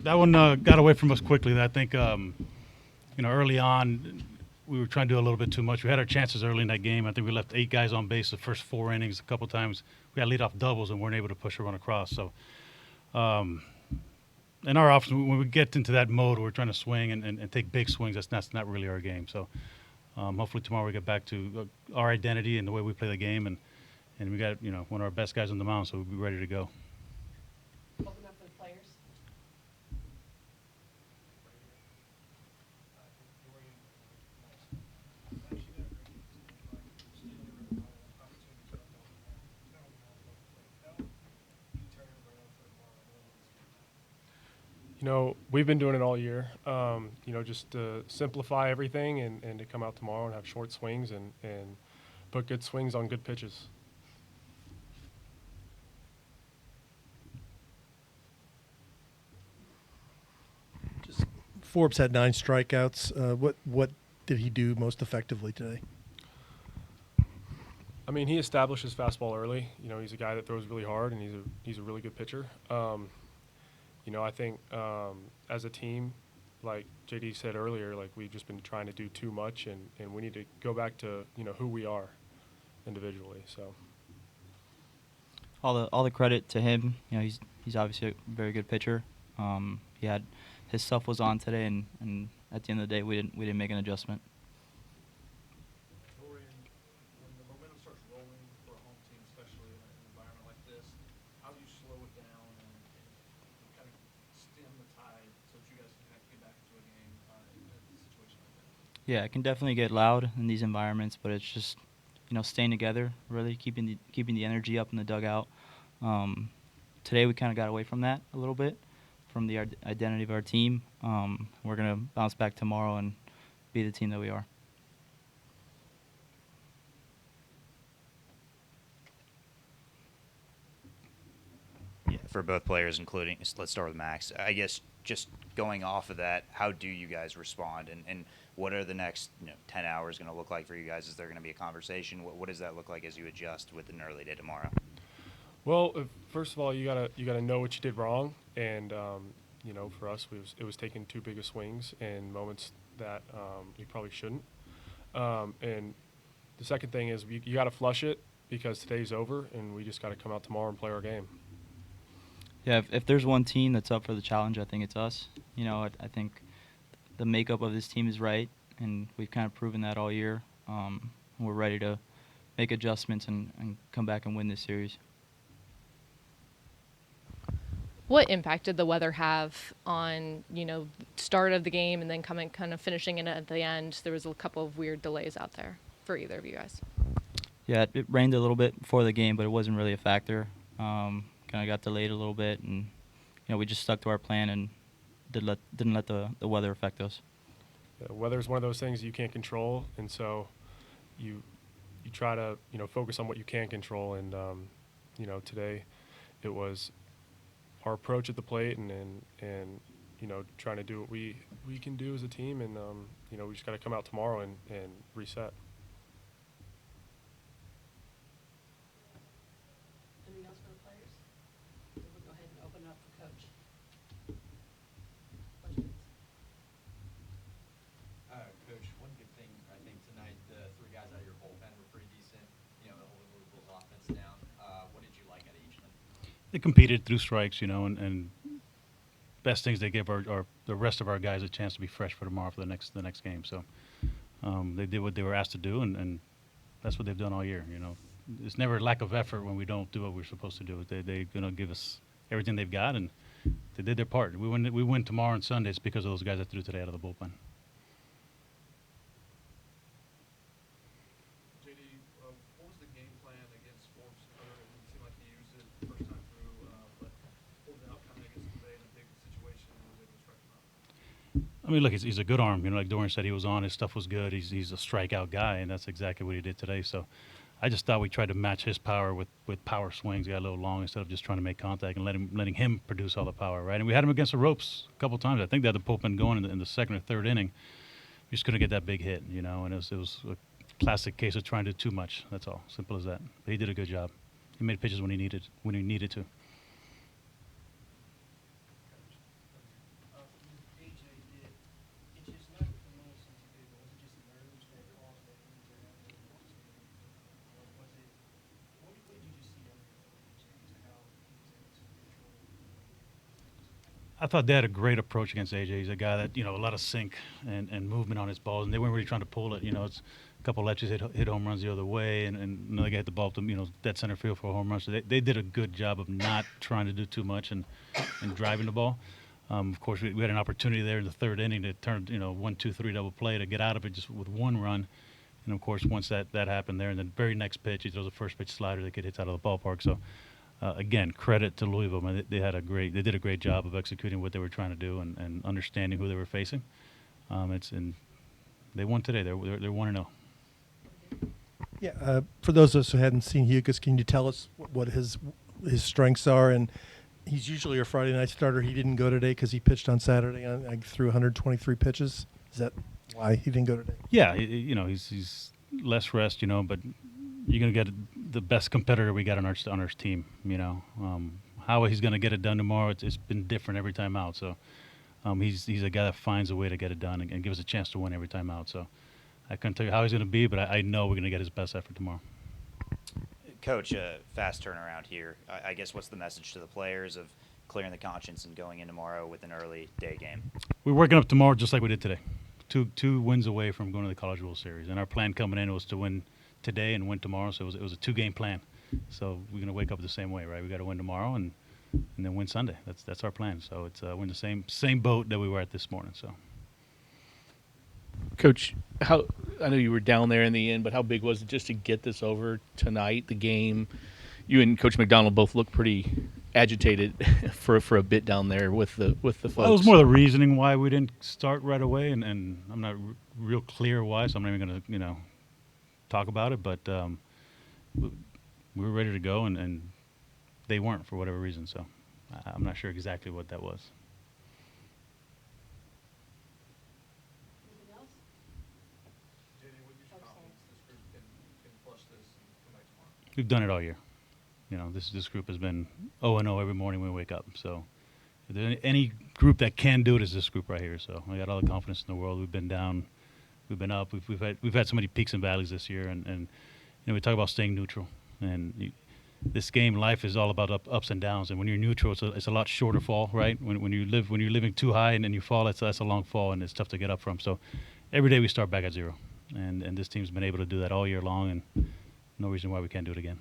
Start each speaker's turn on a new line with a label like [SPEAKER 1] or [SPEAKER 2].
[SPEAKER 1] That one got away from us quickly. I think, early on, we were trying to do a little bit too much. We had our chances early in that game. I think we left 8 guys on base the first 4 innings. A couple times we had leadoff doubles and weren't able to push a run across. So, in our offense, when we get into that mode, we're trying to swing and take big swings. That's not really our game. So, hopefully tomorrow we get back to our identity and the way we play the game, and we got one of our best guys on the mound, so we'll be ready to go.
[SPEAKER 2] Open up for the players.
[SPEAKER 3] We've been doing it all year, just to simplify everything and to come out tomorrow and have short swings and put good swings on good pitches.
[SPEAKER 4] Forbes had 9 strikeouts. What did he do most effectively today?
[SPEAKER 3] I mean, he established his fastball early. He's a guy that throws really hard, and he's a really good pitcher. I think as a team, like JD said earlier, like we've just been trying to do too much, and we need to go back to who we are individually. So
[SPEAKER 5] all the credit to him. He's obviously a very good pitcher. He had his stuff was on today, and at the end of the day, we didn't make an adjustment.
[SPEAKER 6] Dorian, when the momentum starts rolling for a home team, especially in an environment like this, how do you slow it down and kind of stem the tide so that you guys can kind of get back into a game in a situation like that?
[SPEAKER 5] Yeah, it can definitely get loud in these environments, but it's just staying together, really keeping the energy up in the dugout. Today we kind of got away from that a little bit, from the identity of our team. We're going to bounce back tomorrow and be the team that we are.
[SPEAKER 7] Yeah, for both players, including, let's start with Max. I guess just going off of that, how do you guys respond, and what are the next 10 hours going to look like for you guys? Is there going to be a conversation? What does that look like as you adjust with an early day tomorrow?
[SPEAKER 3] Well, first of all, you gotta know what you did wrong, and for us, it was taking too big of swings in moments that we probably shouldn't. And the second thing is you got to flush it because today's over, and we just got to come out tomorrow and play our game.
[SPEAKER 5] Yeah, if there's one team that's up for the challenge, I think it's us. I think the makeup of this team is right, and we've kind of proven that all year. We're ready to make adjustments and come back and win this series.
[SPEAKER 2] What impact did the weather have on, start of the game and then kind of finishing it at the end? There was a couple of weird delays out there for either of you guys.
[SPEAKER 5] Yeah, it rained a little bit before the game, but it wasn't really a factor. Kind of got delayed a little bit, and we just stuck to our plan and didn't let the weather affect us.
[SPEAKER 3] Yeah, weather is one of those things you can't control, and so you try to focus on what you can control. And today it was our approach at the plate and trying to do what we can do as a team, and we just got to come out tomorrow and reset.
[SPEAKER 2] Anything else for the players? We'll go ahead and open it up for Coach. Questions?
[SPEAKER 8] Coach, one good thing I think tonight, the 3 guys out of your bullpen were pretty decent. Holding Louisville's offense down. What did you like out of each of them?
[SPEAKER 1] They competed through strikes, and best things they give are the rest of our guys a chance to be fresh for tomorrow for the next game. So they did what they were asked to do, and that's what they've done all year. It's never a lack of effort when we don't do what we're supposed to do. They're going to give us everything they've got, and they did their part. We win tomorrow and Sunday. It's because of those guys that threw today out of the bullpen.
[SPEAKER 6] JD, what was the game plan against Forbes? It seemed like he used it the first time through, but pulled it out kind of against the Bay in a big situation and was able to strike him out.
[SPEAKER 1] I mean, look, he's a good arm. Like Dorian said, he was on. His stuff was good. He's a strikeout guy, and that's exactly what he did today. So I just thought we tried to match his power with power swings. He got a little long instead of just trying to make contact and letting him produce all the power, right? And we had him against the ropes a couple times. I think they had the bullpen going in the second or third inning. We just couldn't get that big hit, and it was a classic case of trying to do too much. That's all. Simple as that. But he did a good job. He made pitches when he needed to. I thought they had a great approach against AJ. He's a guy that, a lot of sink and movement on his balls, and they weren't really trying to pull it. It's a couple of Letches hit home runs the other way, and another guy hit the ball to, dead center field for a home run. So they did a good job of not trying to do too much and driving the ball. Of course, we had an opportunity there in the third inning to turn, 1-2-3 double play to get out of it just with one run. And, of course, once that happened there, and the very next pitch, he throws a first pitch slider that hits out of the ballpark. So, again, credit to Louisville. Man, they did a great job of executing what they were trying to do and understanding who they were facing. And they won today. They're 1-0.
[SPEAKER 4] Yeah. For those of us who hadn't seen Hugas, can you tell us what his strengths are? And he's usually a Friday night starter. He didn't go today because he pitched on Saturday. I threw 123 pitches. Is that why he didn't go today?
[SPEAKER 1] Yeah, he's less rest, but you're going to get the best competitor we got on our team. How he's going to get it done tomorrow, it's been different every time out. So he's a guy that finds a way to get it done and gives us a chance to win every time out. So I couldn't tell you how he's going to be, but I know we're going to get his best effort tomorrow.
[SPEAKER 7] Coach, fast turnaround here. I guess what's the message to the players of clearing the conscience and going in tomorrow with an early day game?
[SPEAKER 1] We're working up tomorrow just like we did today. Two wins away from going to the College World Series, and our plan coming in was to win today and win tomorrow. So it was a 2-game plan. So we're going to wake up the same way, right? We got to win tomorrow and then win Sunday. That's our plan. So it's we're in the same boat that we were at this morning. So.
[SPEAKER 9] Coach, I know you were down there in the end, but how big was it just to get this over tonight, the game? You and Coach McDonald both looked pretty agitated for a bit down there with the folks.
[SPEAKER 1] Well, it was more the reasoning why we didn't start right away, and I'm not real clear why, so I'm not even going to talk about it. But we were ready to go, and they weren't for whatever reason. So I'm not sure exactly what that was. We've done it all year. This group has been 0-0 every morning when we wake up. So if there's any group that can do it, is this group right here. So I got all the confidence in the world. We've been down, we've been up. We've had so many peaks and valleys this year, and we talk about staying neutral. And this game, life is all about ups and downs. And when you're neutral, it's a lot shorter fall, right? When you're living too high and then you fall, that's a long fall, and it's tough to get up from. So every day we start back at zero, and this team's been able to do that all year long, and no reason why we can't do it again.